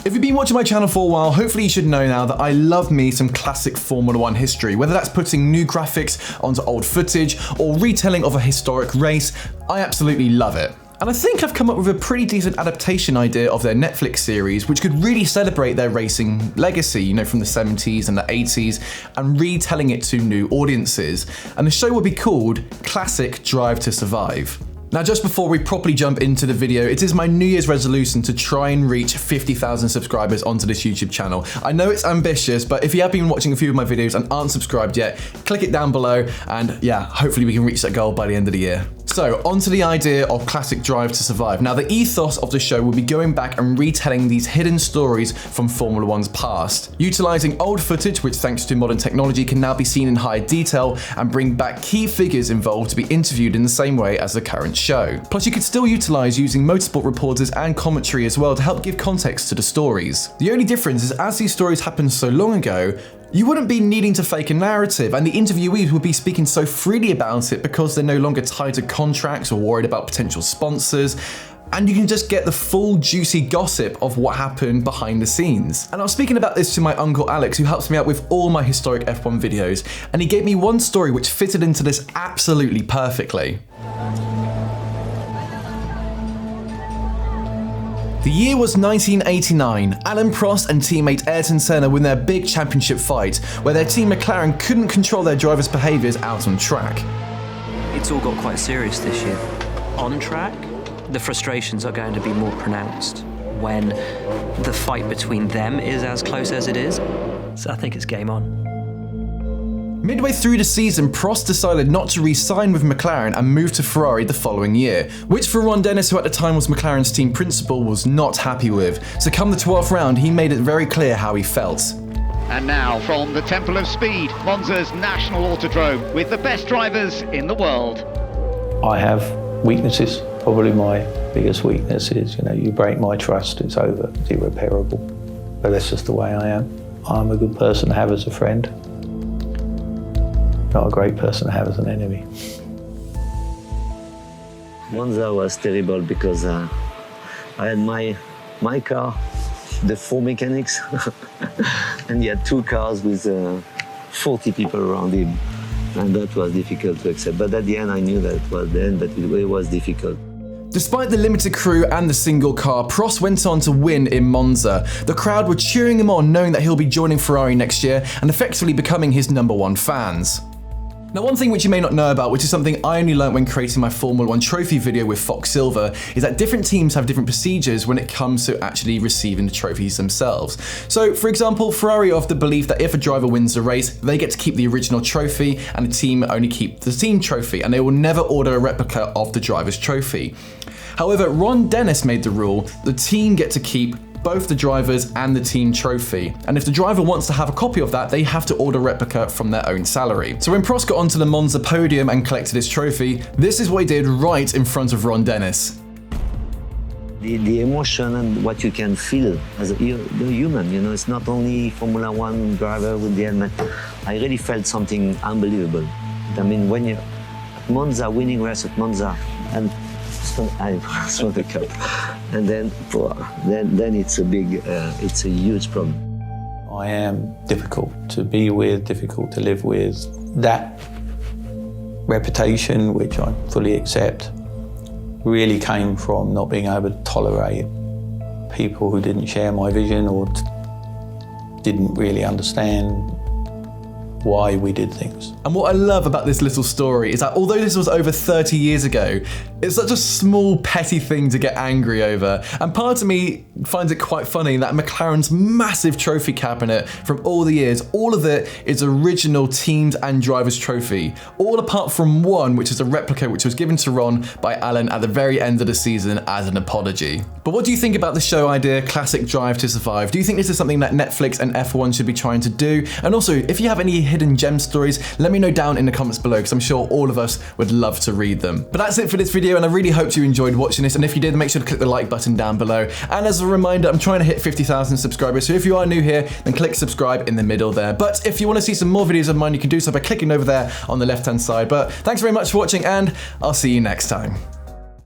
If you've been watching my channel for a while, hopefully you should know now that I love me some classic Formula 1 history, whether that's putting new graphics onto old footage or retelling of a historic race. I absolutely love it. And I think I've come up with a pretty decent adaptation idea of their Netflix series, which could really celebrate their racing legacy, you know, from the 70s and the 80s, and retelling it to new audiences. And the show will be called Classic Drive to Survive. Now, just before we properly jump into the video, it is my New Year's resolution to try and reach 50,000 subscribers onto this YouTube channel. I know it's ambitious, but if you have been watching a few of my videos and aren't subscribed yet, click it down below, and yeah, hopefully we can reach that goal by the end of the year. So, onto the idea of Classic Drive to Survive. Now, the ethos of the show will be going back and retelling these hidden stories from Formula 1's past, utilising old footage which, thanks to modern technology, can now be seen in higher detail and bring back key figures involved to be interviewed in the same way as the current show. Plus, you could still utilise using motorsport reporters and commentary as well to help give context to the stories. The only difference is, as these stories happened so long ago, you wouldn't be needing to fake a narrative, and the interviewees would be speaking so freely about it because they're no longer tied to contracts or worried about potential sponsors, and you can just get the full juicy gossip of what happened behind the scenes. And I was speaking about this to my uncle Alex, who helps me out with all my historic F1 videos, and he gave me one story which fitted into this absolutely perfectly. The year was 1989. Alain Prost and teammate Ayrton Senna win their big championship fight, where their team McLaren couldn't control their drivers' behaviours out on track. It's all got quite serious this year. On track, the frustrations are going to be more pronounced when the fight between them is as close as it is. So I think it's game on. Midway through the season, Prost decided not to re-sign with McLaren and moved to Ferrari the following year, which for Ron Dennis, who at the time was McLaren's team principal, was not happy with. So come the 12th round, he made it very clear how he felt. And now from the Temple of Speed, Monza's national autodrome, with the best drivers in the world. I have weaknesses. Probably my biggest weakness is, you break my trust, it's over, it's irreparable. But that's just the way I am. I'm a good person to have as a friend. Not a great person to have as an enemy. Monza was terrible because I had my car, the 4 mechanics, and he had 2 cars with 40 people around him. And that was difficult to accept. But at the end, I knew that it was the end, but it was difficult. Despite the limited crew and the single car, Prost went on to win in Monza. The crowd were cheering him on, knowing that he'll be joining Ferrari next year and effectively becoming his #1 fans. Now, one thing which you may not know about, which is something I only learnt when creating my Formula 1 trophy video with Fox Silver, is that different teams have different procedures when it comes to actually receiving the trophies themselves. So, for example, Ferrari are of the belief that if a driver wins the race, they get to keep the original trophy and the team only keep the team trophy, and they will never order a replica of the driver's trophy. However, Ron Dennis made the rule the team get to keep both the drivers and the team trophy. And if the driver wants to have a copy of that, they have to order a replica from their own salary. So when Prost got onto the Monza podium and collected his trophy, this is what he did right in front of Ron Dennis. The emotion and what you can feel as a human, it's not only Formula 1 driver with the helmet. I really felt something unbelievable. I mean, when you're at Monza, winning race at Monza, and I saw the cup, and then it's it's a huge problem. I am difficult to be with, difficult to live with. That reputation, which I fully accept, really came from not being able to tolerate people who didn't share my vision or didn't really understand why we did things. And what I love about this little story is that although this was over 30 years ago, it's such a small, petty thing to get angry over. And part of me finds it quite funny that McLaren's massive trophy cabinet from all the years, all of it is original teams and drivers trophy, all apart from one, which is a replica which was given to Ron by Alain at the very end of the season as an apology. But what do you think about the show idea, Classic Drive to Survive? Do you think this is something that Netflix and F1 should be trying to do? And also, if you have any hidden gem stories, let me know down in the comments below, because I'm sure all of us would love to read them. But that's it for this video, and I really hope you enjoyed watching this, and if you did, make sure to click the like button down below. And as a reminder, I'm trying to hit 50,000 subscribers, so if you are new here, then click subscribe in the middle there. But if you want to see some more videos of mine, you can do so by clicking over there on the left-hand side. But thanks very much for watching, and I'll see you next time.